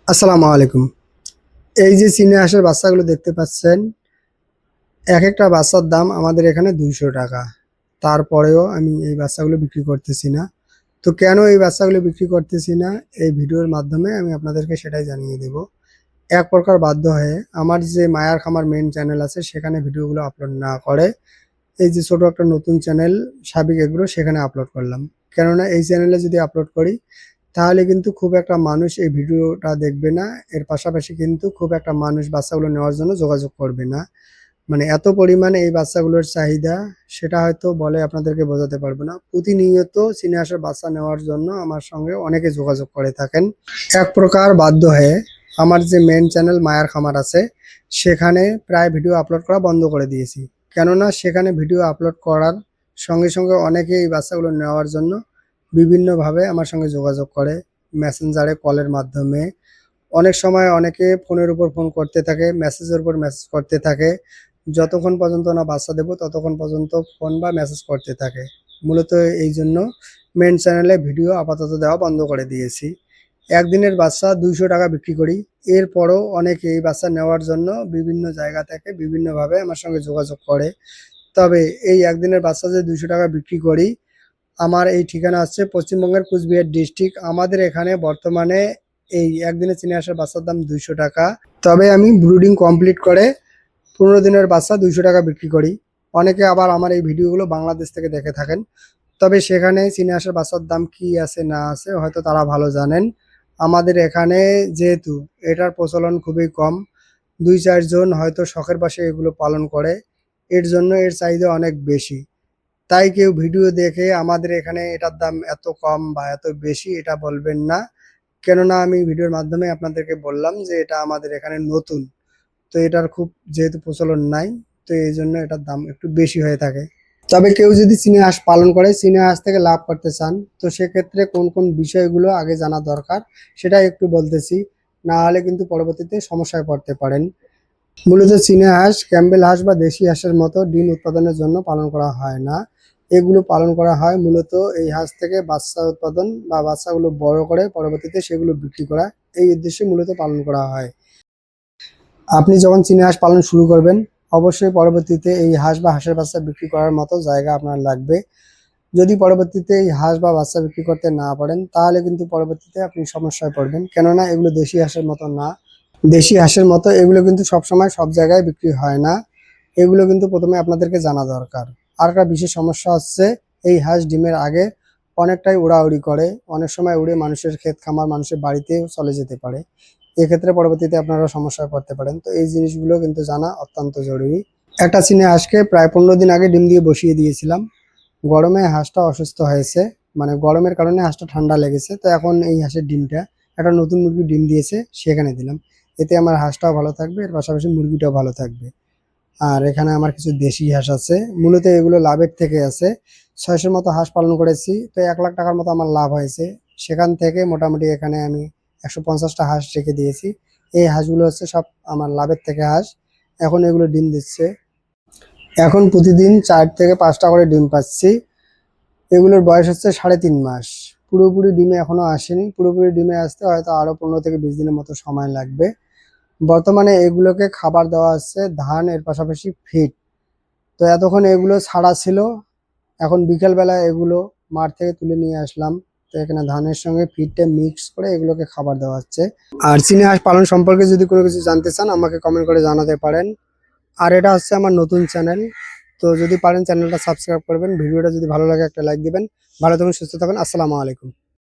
আসসালামু আলাইকুম। এই যে চীনে হাঁসের বাচ্চাগুলো দেখতে পাচ্ছেন, একেকটা বাচ্চার দাম আমাদের এখানে ৳২০০। তারপরেও আমি এই বাচ্চাগুলো বিক্রি করতেছি না। তো কেন এই বাচ্চাগুলো বিক্রি করতেছি না? এই ভিডিওর মাধ্যমে আমি আপনাদেরকে সেটাই জানিয়ে দেব। এক প্রকার বাধ্য হয়ে আমার যে মায়ার খামার মেইন চ্যানেল আছে সেখানে ভিডিওগুলো আপলোড না করে এই যে ছোট একটা নতুন চ্যানেল সাবিক এগ্রো সেখানে আপলোড করলাম। কেননা এই চ্যানেলে যদি আপলোড করি তাহলে কিন্তু খুব একটা মানুষ এই ভিডিওটা দেখবে না। এর পাশাপাশি কিন্তু খুব একটা মানুষ বাচ্চাগুলো নেওয়ার জন্য যোগাযোগ করবে না। মানে এত পরিমাণে এই বাচ্চাগুলোর চাহিদা সেটা হয়তো বলে আপনাদেরকে বোঝাতে পারবো না। প্রতিনিয়ত চীনে হাঁসের বাচ্চা নেওয়ার জন্য আমার সঙ্গে অনেকে যোগাযোগ করে থাকেন। এক প্রকার বাধ্য হয়ে আমার যে মেইন চ্যানেল মায়ার খামার আছে সেখানে প্রায় ভিডিও আপলোড করা বন্ধ করে দিয়েছি। কেননা সেখানে ভিডিও আপলোড করার সঙ্গে অনেকে এই বাচ্চাগুলো নেওয়ার জন্য বিভিন্নভাবে আমার সঙ্গে যোগাযোগ করে। মেসেঞ্জারে কলের মাধ্যমে। অনেক সময় অনেকে ফোনের উপর ফোন করতে থাকে, মেসেজের উপর মেসেজ করতে থাকে। যতক্ষণ পর্যন্ত না বাচ্চা দেবো ততক্ষণ পর্যন্ত ফোন বা মেসেজ করতে থাকে। মূলত এইজন্য মেইন চ্যানেলে ভিডিও আপাতত দেওয়া বন্ধ করে দিয়েছি। একদিনের বাচ্চা ৳২০০ বিক্রি করি। এরপরও অনেকে এই বাচ্চা নেওয়ার জন্য বিভিন্ন জায়গা থেকে বিভিন্নভাবে আমার সঙ্গে যোগাযোগ করে। তবে এই একদিনের বাচ্চা যে ৳২০০ বিক্রি করি, আমার এই ঠিকানা হচ্ছে পশ্চিমবঙ্গের কুচবিহার ডিস্ট্রিক্ট। আমাদের এখানে বর্তমানে এই একদিনের চীনে হাঁসের বাচ্চার দাম ৳২০০। তবে আমি ব্রুডিং কমপ্লিট করে ১৫ দিনের বাচ্চা ৳২০০ বিক্রি করি। অনেকে আবার আমার এই ভিডিওগুলো বাংলাদেশ থেকে দেখে থাকেন। তবে সেখানে চীনে হাঁসের বাচ্চার দাম কি আছে না আছে হয়তো তারা ভালো জানেন। আমাদের এখানে যেহেতু এটার প্রচলন খুবই কম, ২-৪ জন হয়তো শখের বশে এগুলো পালন করে। এর জন্য এর চাহিদা অনেক বেশি। তাই কেউ ভিডিও দেখে আমাদের এখানে এটার দাম এত কম বা এত বেশি এটা বলবেন না। কেননা আমি ভিডিওর মাধ্যমে আপনাদেরকে বললাম যে এটা আমাদের এখানে নতুন। তো এটার খুব যেহেতু প্রচলন নাই, তো এইজন্য এটার দাম একটু বেশি হয়ে থাকে। তবে কেউ যদি চীনে হাঁস পালন করে, চীনে হাঁস থেকে লাভ করতে চান, তো সেক্ষেত্রে কোন বিষয়গুলো আগে জানা দরকার সেটা একটু বলতেছি। না হলে কিন্তু পরবর্তীতে সমস্যায় পড়তে পারেন। মূলত চীনা হাঁস, ক্যাম্বেল হাঁস বা দেশি হাঁসের মতো ডিম উৎপাদনের জন্য পালন করা হয় না। এগুলো পালন করা হয় মূলত এই হাঁস থেকে বাচ্চা উৎপাদন বা বাচ্চাগুলো বড় করে পরবর্তীতে সেগুলো বিক্রি করা, এই উদ্দেশ্যে মূলত পালন করা হয়। আপনি যখন চীনা হাঁস পালন শুরু করবেন, অবশ্যই পরবর্তীতে এই হাঁস বা হাঁসের বাচ্চা বিক্রি করার মতো জায়গা আপনার লাগবে। যদি পরবর্তীতে এই হাঁস বা বাচ্চা বিক্রি করতে না পারেন, তাহলে কিন্তু পরবর্তীতে আপনি সমস্যায় পড়বেন। কেননা এগুলো দেশি হাঁসের মতো না। দেশি হাঁসের মতো এগুলো কিন্তু সবসময় সব জায়গায় বিক্রি হয় না। এগুলো কিন্তু প্রথমে আপনাদেরকে জানা দরকার। আর একটা বিশেষ সমস্যা হচ্ছে এই হাঁস ডিমের আগে অনেকটাই উড়াউড়ি করে। অনেক সময় উড়ে মানুষের ক্ষেত খামার, মানুষের বাড়িতেও চলে যেতে পারে। এক্ষেত্রে পরবর্তীতে আপনারা সমস্যায় পড়তে পারেন। তো এই জিনিসগুলো কিন্তু জানা অত্যন্ত জরুরি। একটা চীনা হাঁসকে প্রায় ১৫ দিন আগে ডিম দিয়ে বসিয়ে দিয়েছিলাম। গরমে হাঁসটা অসুস্থ হয়েছে। মানে গরমের কারণে হাঁসটা ঠান্ডা লেগেছে। তো এখন এই হাঁসের ডিমটা একটা নতুন মুরগি ডিম দিয়েছে সেখানে দিলাম। এতে আমার হাঁসটাও ভালো থাকবে, এর পাশাপাশি মুরগিটাও ভালো থাকবে। আর এখানে আমার কিছু দেশি হাঁস আছে। মূলত এগুলো লাভের থেকে আছে। ৬০০ মতো হাঁস পালন করেছি। তো ৳১,০০,০০০ মতো আমার লাভ হয়েছে। সেখান থেকে মোটামুটি এখানে আমি ১৫০টা হাঁস রেখে দিয়েছি। এই হাঁসগুলো হচ্ছে সব আমার লাভের থেকে হাঁস। এখন এগুলো ডিম দিচ্ছে। এখন প্রতিদিন ৪ থেকে ৫টা করে ডিম পাচ্ছি। এগুলোর বয়স হচ্ছে ৩.৫ মাস। পুরোপুরি ডিমে এখনো আসেনি। পুরোপুরি ডিমে আসতে হয়তো আরো ১৫ থেকে ২০ দিনের মতো সময় লাগবে। বর্তমানে এগুলোকে খাবার দেওয়া হচ্ছে ধান, এর পাশাপাশি ফিড। তো এতক্ষণ এগুলো ছাড়া ছিল। এখন বিকেলবেলা এগুলো মাঠ থেকে তুলে নিয়ে আসলাম। তো এখানে ধানের সঙ্গে ফিডটা মিক্স করে এগুলোকে খাবার দেওয়া হচ্ছে। আর চীনা হাঁস পালন সম্পর্কে যদি কোনো কিছু জানতে চান আমাকে কমেন্ট করে জানাতে পারেন। আর এটা হচ্ছে আমার নতুন চ্যানেল। তো যদি পারেন চ্যানেলটা সাবস্ক্রাইব করবেন। ভিডিওটা যদি ভালো লাগে একটা লাইক দিবেন। ভালো থাকুন, সুস্থ থাকুন। আসসালামু আলাইকুম।